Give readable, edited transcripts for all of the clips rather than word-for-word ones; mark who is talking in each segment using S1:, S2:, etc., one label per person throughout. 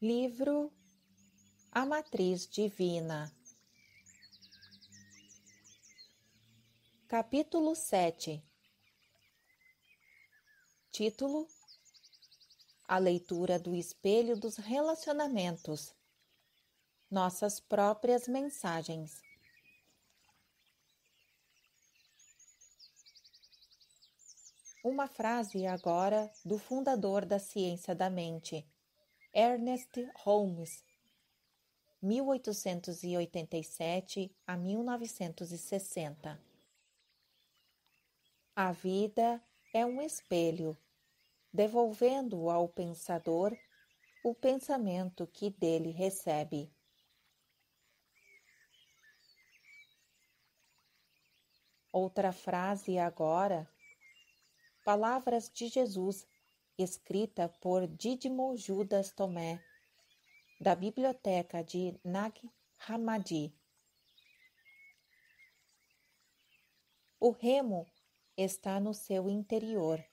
S1: Livro A Matriz Divina. Capítulo 7. Título: A leitura do espelho dos relacionamentos. Nossas próprias mensagens. Uma frase agora do fundador da ciência da mente, Ernest Holmes, 1887 a 1960. A vida é um espelho, devolvendo ao pensador o pensamento que dele recebe. Outra frase agora, palavras de Jesus, escrita por Dídimo Judas Tomé, da biblioteca de Nag Hammadi. O remo está no seu interior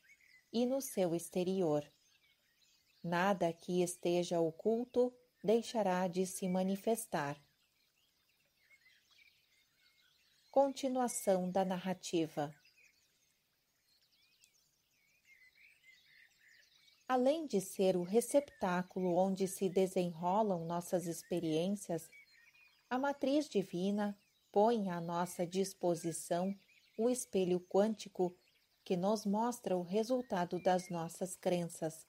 S1: e no seu exterior. Nada que esteja oculto deixará de se manifestar. Continuação da narrativa. Além de ser o receptáculo onde se desenrolam nossas experiências, a matriz divina põe à nossa disposição o espelho quântico que nos mostra o resultado das nossas crenças.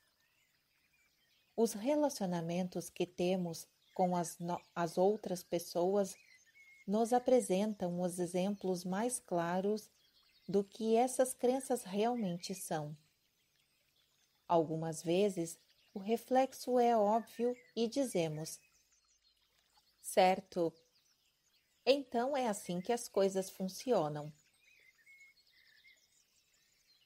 S1: Os relacionamentos que temos com as outras pessoas nos apresentam os exemplos mais claros do que essas crenças realmente são. Algumas vezes, o reflexo é óbvio e dizemos: certo, então é assim que as coisas funcionam.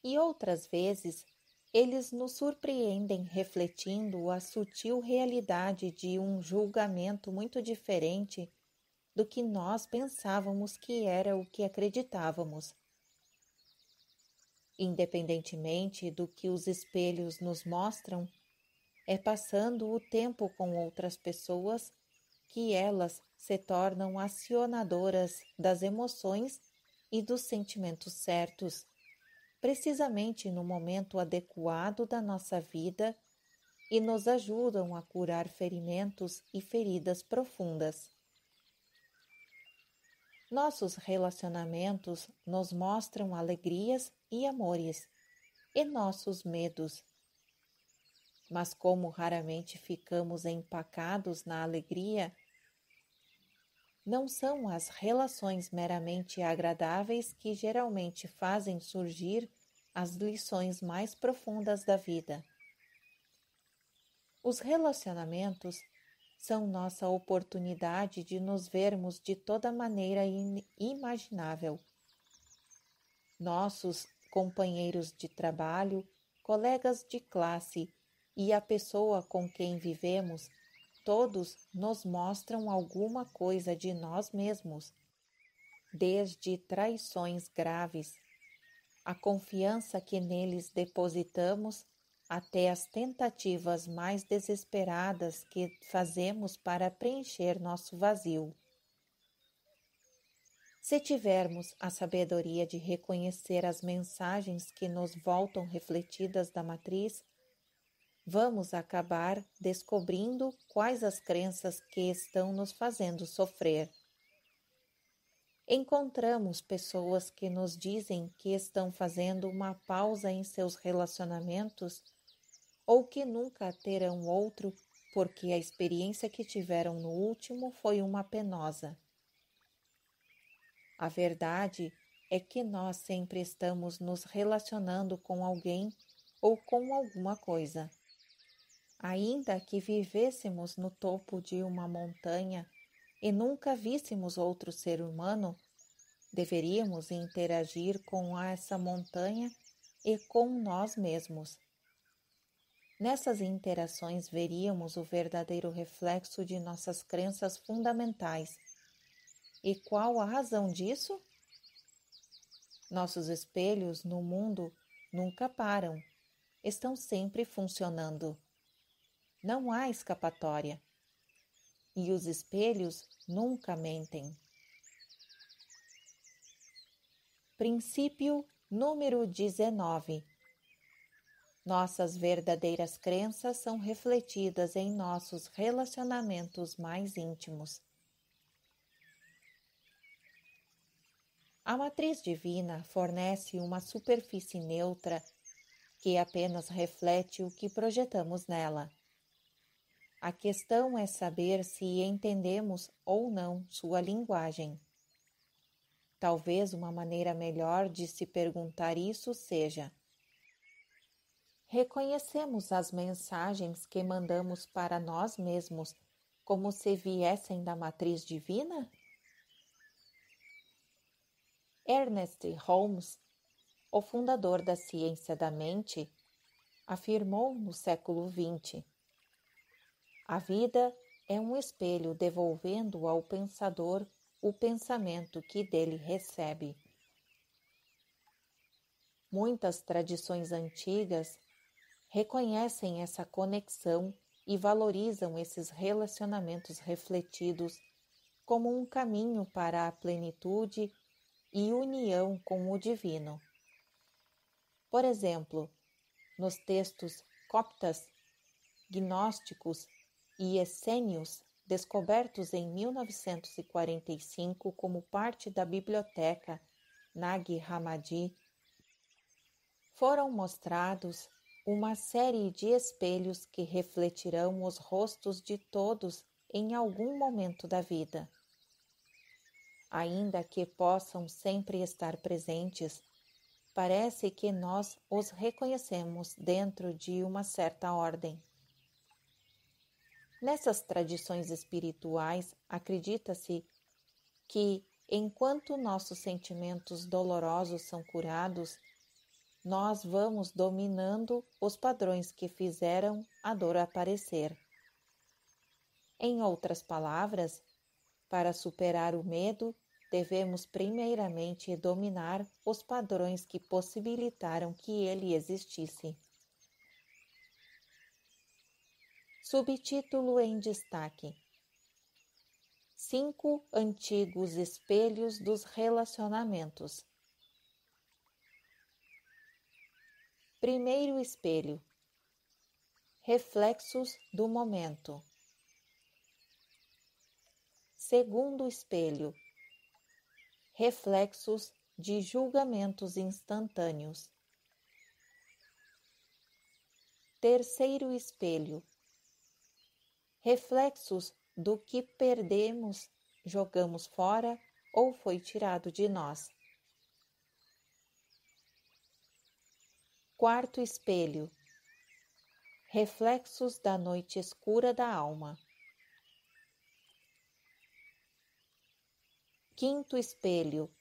S1: E outras vezes, eles nos surpreendem refletindo a sutil realidade de um julgamento muito diferente do que nós pensávamos que era o que acreditávamos. Independentemente do que os espelhos nos mostram, é passando o tempo com outras pessoas que elas se tornam acionadoras das emoções e dos sentimentos certos, precisamente no momento adequado da nossa vida, e nos ajudam a curar ferimentos e feridas profundas. Nossos relacionamentos nos mostram alegrias e amores, e nossos medos. Mas como raramente ficamos empacados na alegria, não são as relações meramente agradáveis que geralmente fazem surgir as lições mais profundas da vida. Os relacionamentos são nossa oportunidade de nos vermos de toda maneira imaginável. Nossos companheiros de trabalho, colegas de classe e a pessoa com quem vivemos, todos nos mostram alguma coisa de nós mesmos, desde traições graves, a confiança que neles depositamos, até as tentativas mais desesperadas que fazemos para preencher nosso vazio. Se tivermos a sabedoria de reconhecer as mensagens que nos voltam refletidas da matriz, vamos acabar descobrindo quais as crenças que estão nos fazendo sofrer. Encontramos pessoas que nos dizem que estão fazendo uma pausa em seus relacionamentos ou que nunca terão outro porque a experiência que tiveram no último foi uma penosa. A verdade é que nós sempre estamos nos relacionando com alguém ou com alguma coisa. Ainda que vivêssemos no topo de uma montanha e nunca víssemos outro ser humano, deveríamos interagir com essa montanha e com nós mesmos. Nessas interações veríamos o verdadeiro reflexo de nossas crenças fundamentais. E qual a razão disso? Nossos espelhos no mundo nunca param, estão sempre funcionando. não há escapatória. E os espelhos nunca mentem. Princípio número 19. Nossas verdadeiras crenças são refletidas em nossos relacionamentos mais íntimos. A matriz divina fornece uma superfície neutra que apenas reflete o que projetamos nela. A questão é saber se entendemos ou não sua linguagem. Talvez uma maneira melhor de se perguntar isso seja: reconhecemos as mensagens que mandamos para nós mesmos como se viessem da matriz divina? Ernest Holmes, o fundador da ciência da mente, afirmou no século XX: a vida é um espelho devolvendo ao pensador o pensamento que dele recebe. Muitas tradições antigas reconhecem essa conexão e valorizam esses relacionamentos refletidos como um caminho para a plenitude e união com o divino. Por exemplo, nos textos coptas, gnósticos e essênios, descobertos em 1945 como parte da biblioteca Nag Hammadi, foram mostrados uma série de espelhos que refletirão os rostos de todos em algum momento da vida. Ainda que possam sempre estar presentes, parece que nós os reconhecemos dentro de uma certa ordem. Nessas tradições espirituais, acredita-se que, enquanto nossos sentimentos dolorosos são curados, nós vamos dominando os padrões que fizeram a dor aparecer. Em outras palavras, para superar o medo, devemos primeiramente dominar os padrões que possibilitaram que ele existisse. Subtítulo em destaque: 5 antigos espelhos dos relacionamentos. Primeiro espelho: reflexos do momento. Segundo espelho: reflexos de julgamentos instantâneos. Terceiro espelho: reflexos do que perdemos, jogamos fora ou foi tirado de nós. Quarto espelho: reflexos da noite escura da alma. Quinto espelho: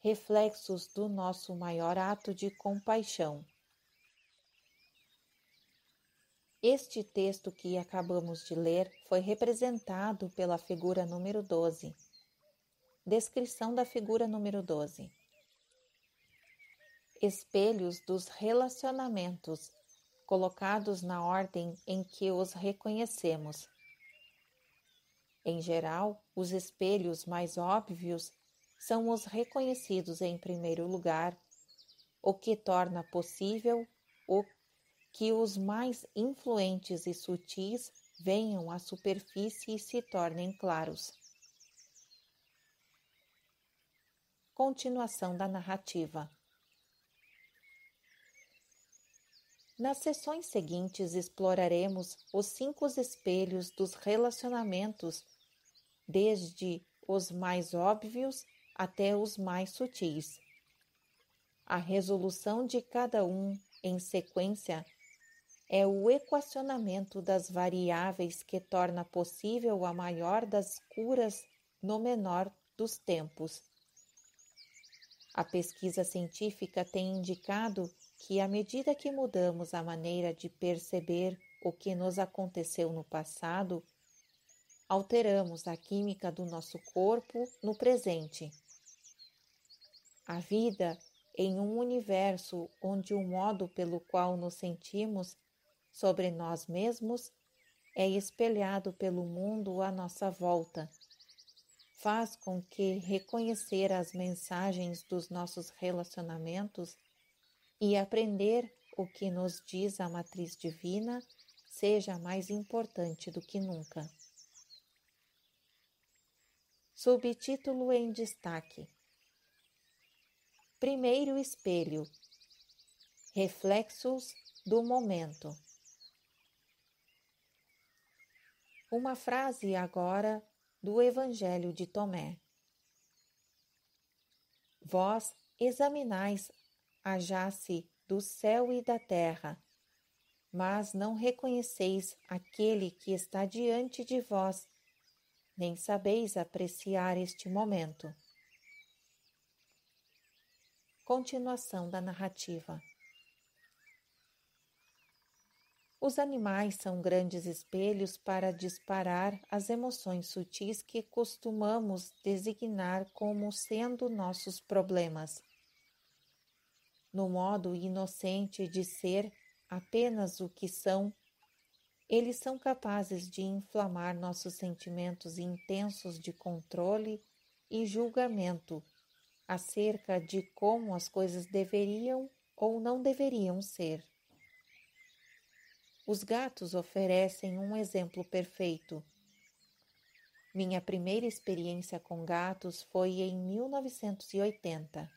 S1: reflexos do nosso maior ato de compaixão. Este texto que acabamos de ler foi representado pela figura número 12. Descrição da figura número 12. Espelhos dos relacionamentos, colocados na ordem em que os reconhecemos. Em geral, os espelhos mais óbvios são os reconhecidos em primeiro lugar, o que torna possível que os mais influentes e sutis venham à superfície e se tornem claros. Continuação da narrativa. Nas sessões seguintes exploraremos os 5 espelhos dos relacionamentos, desde os mais óbvios até os mais sutis. A resolução de cada um em sequência é o equacionamento das variáveis que torna possível a maior das curas no menor dos tempos. A pesquisa científica tem indicado que, à medida que mudamos a maneira de perceber o que nos aconteceu no passado, alteramos a química do nosso corpo no presente. A vida em um universo onde o modo pelo qual nos sentimos sobre nós mesmos é espelhado pelo mundo à nossa volta. Faz com que reconhecer as mensagens dos nossos relacionamentos e aprender o que nos diz a matriz divina seja mais importante do que nunca. Subtítulo em destaque: Primeiro espelho. Reflexos do momento. Uma frase agora do Evangelho de Tomé. Vós examinais a jace do céu e da terra, mas não reconheceis aquele que está diante de vós, nem sabeis apreciar este momento. Continuação da narrativa. Os animais são grandes espelhos para disparar as emoções sutis que costumamos designar como sendo nossos problemas. No modo inocente de ser apenas o que são, eles são capazes de inflamar nossos sentimentos intensos de controle e julgamento acerca de como as coisas deveriam ou não deveriam ser. Os gatos oferecem um exemplo perfeito. Minha primeira experiência com gatos foi em 1980.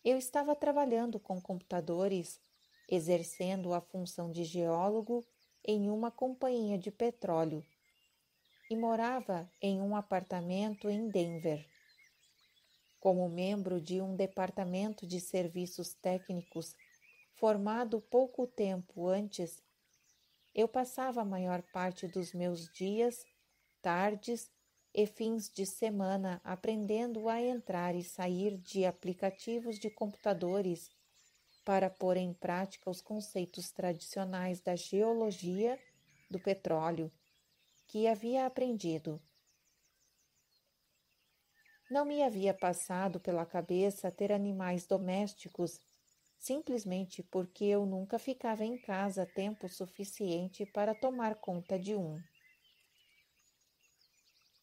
S1: Eu estava trabalhando com computadores, exercendo a função de geólogo em uma companhia de petróleo, e morava em um apartamento em Denver. Como membro de um departamento de serviços técnicos formado pouco tempo antes, eu passava a maior parte dos meus dias, tardes e fins de semana aprendendo a entrar e sair de aplicativos de computadores para pôr em prática os conceitos tradicionais da geologia do petróleo que havia aprendido. Não me havia passado pela cabeça ter animais domésticos, simplesmente porque eu nunca ficava em casa tempo suficiente para tomar conta de um.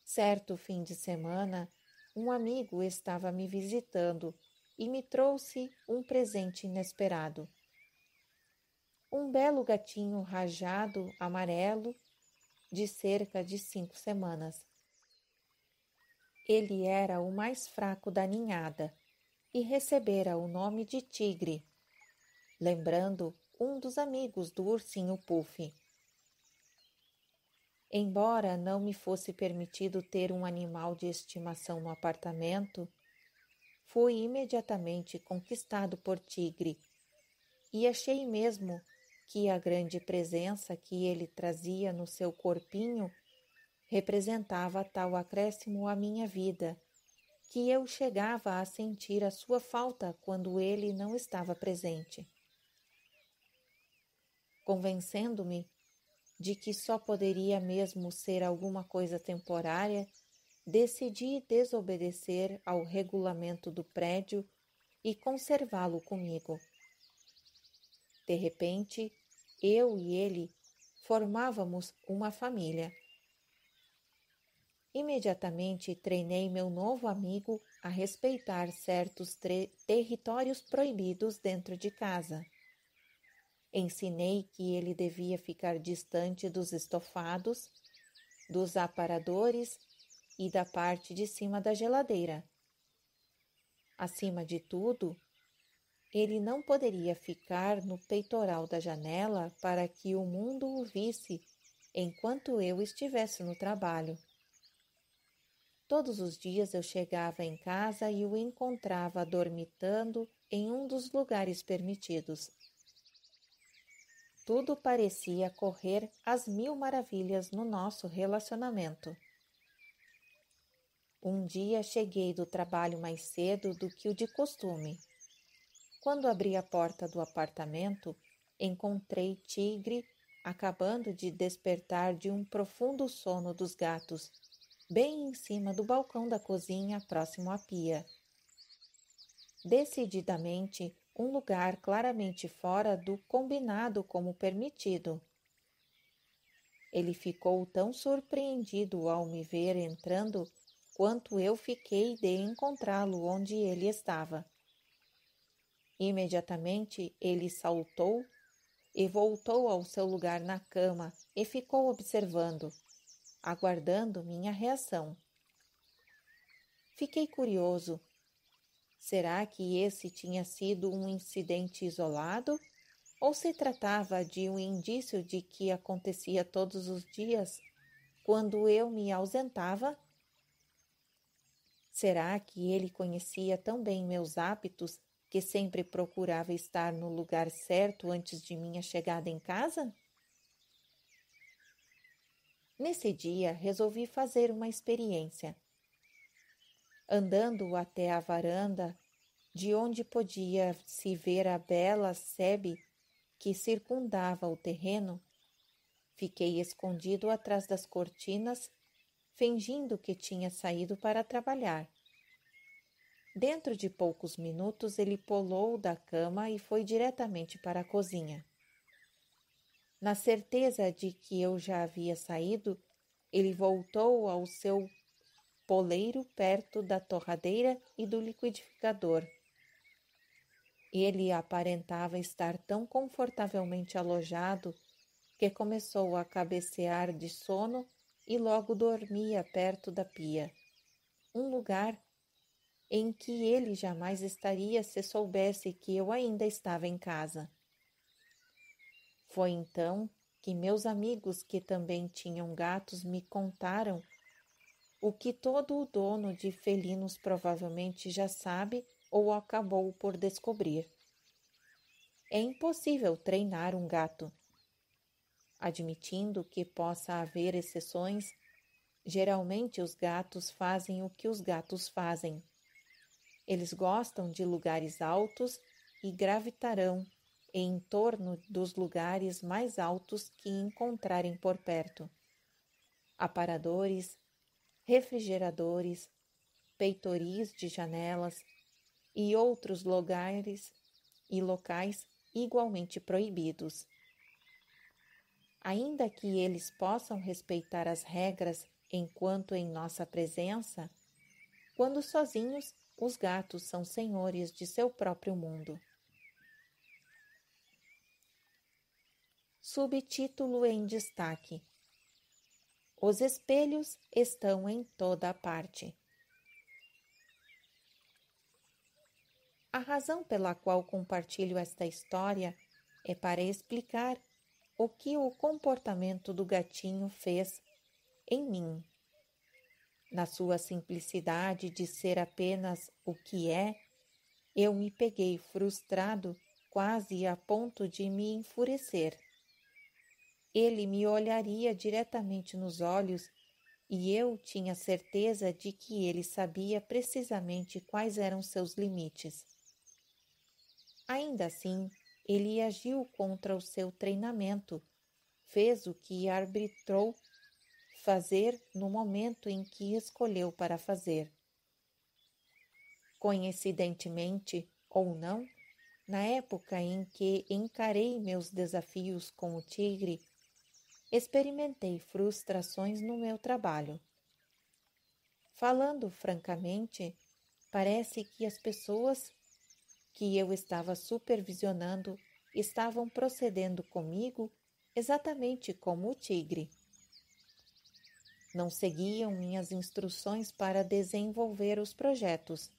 S1: Certo fim de semana, um amigo estava me visitando e me trouxe um presente inesperado. Um belo gatinho rajado amarelo de cerca de 5 semanas. Ele era o mais fraco da ninhada e recebera o nome de Tigre, lembrando um dos amigos do ursinho Puff. Embora não me fosse permitido ter um animal de estimação no apartamento, fui imediatamente conquistado por Tigre e achei mesmo que a grande presença que ele trazia no seu corpinho representava tal acréscimo à minha vida que eu chegava a sentir a sua falta quando ele não estava presente. Convencendo-me de que só poderia mesmo ser alguma coisa temporária, decidi desobedecer ao regulamento do prédio e conservá-lo comigo. De repente, eu e ele formávamos uma família. Imediatamente treinei meu novo amigo a respeitar certos territórios proibidos dentro de casa. Ensinei que ele devia ficar distante dos estofados, dos aparadores e da parte de cima da geladeira. Acima de tudo, ele não poderia ficar no peitoral da janela para que o mundo o visse enquanto eu estivesse no trabalho. Todos os dias eu chegava em casa e o encontrava dormitando em um dos lugares permitidos. Tudo parecia correr às mil maravilhas no nosso relacionamento. Um dia cheguei do trabalho mais cedo do que o de costume. Quando abri a porta do apartamento, encontrei Tigre acabando de despertar de um profundo sono dos gatos, bem em cima do balcão da cozinha próximo à pia. Decididamente, um lugar claramente fora do combinado como permitido. Ele ficou tão surpreendido ao me ver entrando quanto eu fiquei de encontrá-lo onde ele estava. Imediatamente ele saltou e voltou ao seu lugar na cama e ficou observando, aguardando minha reação. Fiquei curioso. Será que esse tinha sido um incidente isolado ou se tratava de um indício de que acontecia todos os dias quando eu me ausentava? Será que ele conhecia tão bem meus hábitos que sempre procurava estar no lugar certo antes de minha chegada em casa? Nesse dia, resolvi fazer uma experiência. Andando até a varanda, de onde podia-se ver a bela sebe que circundava o terreno, fiquei escondido atrás das cortinas, fingindo que tinha saído para trabalhar. Dentro de poucos minutos ele pulou da cama e foi diretamente para a cozinha. Na certeza de que eu já havia saído, ele voltou ao seu poleiro perto da torradeira e do liquidificador. Ele aparentava estar tão confortavelmente alojado que começou a cabecear de sono e logo dormia perto da pia, um lugar em que ele jamais estaria se soubesse que eu ainda estava em casa. Foi então que meus amigos, que também tinham gatos, me contaram o que todo o dono de felinos provavelmente já sabe ou acabou por descobrir. É impossível treinar um gato. Admitindo que possa haver exceções, geralmente os gatos fazem o que os gatos fazem. Eles gostam de lugares altos e gravitarão em torno dos lugares mais altos que encontrarem por perto. Aparadores, refrigeradores, peitoris de janelas e outros lugares e locais igualmente proibidos. Ainda que eles possam respeitar as regras enquanto em nossa presença, quando sozinhos, os gatos são senhores de seu próprio mundo. Subtítulo em destaque: Os espelhos estão em toda a parte. A razão pela qual compartilho esta história é para explicar o que o comportamento do gatinho fez em mim. Na sua simplicidade de ser apenas o que é, eu me peguei frustrado quase a ponto de me enfurecer. Ele me olharia diretamente nos olhos e eu tinha certeza de que ele sabia precisamente quais eram seus limites. Ainda assim, ele agiu contra o seu treinamento, fez o que arbitrou fazer no momento em que escolheu para fazer. Coincidentemente ou não, na época em que encarei meus desafios com o tigre, experimentei frustrações no meu trabalho. Falando francamente, parece que as pessoas que eu estava supervisionando estavam procedendo comigo exatamente como o tigre. Não seguiam minhas instruções para desenvolver os projetos.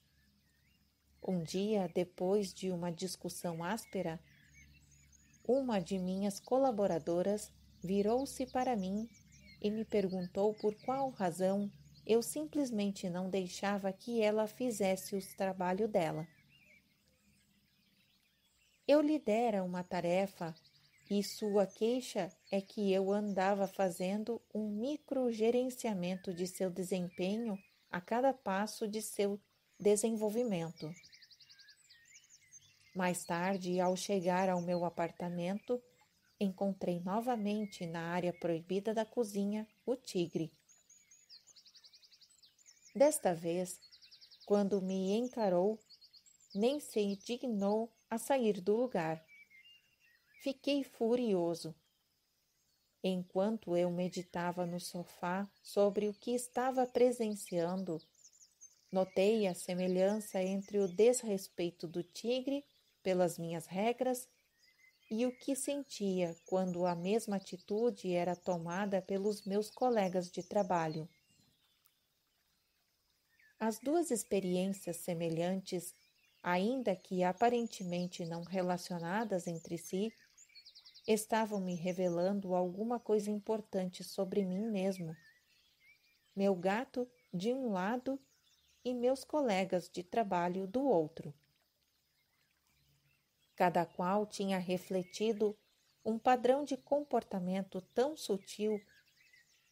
S1: Um dia, depois de uma discussão áspera, uma de minhas colaboradoras virou-se para mim e me perguntou por qual razão eu simplesmente não deixava que ela fizesse o trabalho dela. Eu lhe dera uma tarefa e sua queixa é que eu andava fazendo um microgerenciamento de seu desempenho a cada passo de seu desenvolvimento. Mais tarde, ao chegar ao meu apartamento, encontrei novamente na área proibida da cozinha o tigre. Desta vez, quando me encarou, nem se dignou a sair do lugar. Fiquei furioso. Enquanto eu meditava no sofá sobre o que estava presenciando, notei a semelhança entre o desrespeito do tigre pelas minhas regras e o que sentia quando a mesma atitude era tomada pelos meus colegas de trabalho. As duas experiências semelhantes, ainda que aparentemente não relacionadas entre si, estavam me revelando alguma coisa importante sobre mim mesmo. Meu gato, de um lado, e meus colegas de trabalho, do outro. Cada qual tinha refletido um padrão de comportamento tão sutil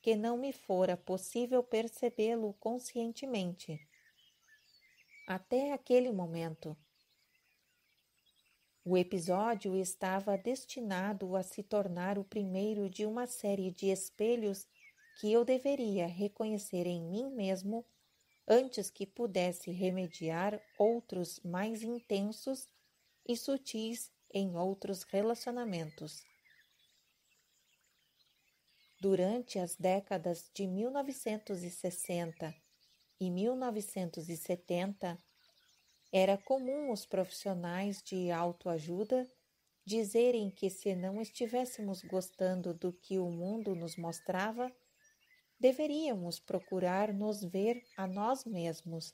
S1: que não me fora possível percebê-lo conscientemente. Até aquele momento. O episódio estava destinado a se tornar o primeiro de uma série de espelhos que eu deveria reconhecer em mim mesmo antes que pudesse remediar outros mais intensos e sutis em outros relacionamentos. Durante as décadas de 1960 e 1970, era comum os profissionais de autoajuda dizerem que se não estivéssemos gostando do que o mundo nos mostrava, deveríamos procurar nos ver a nós mesmos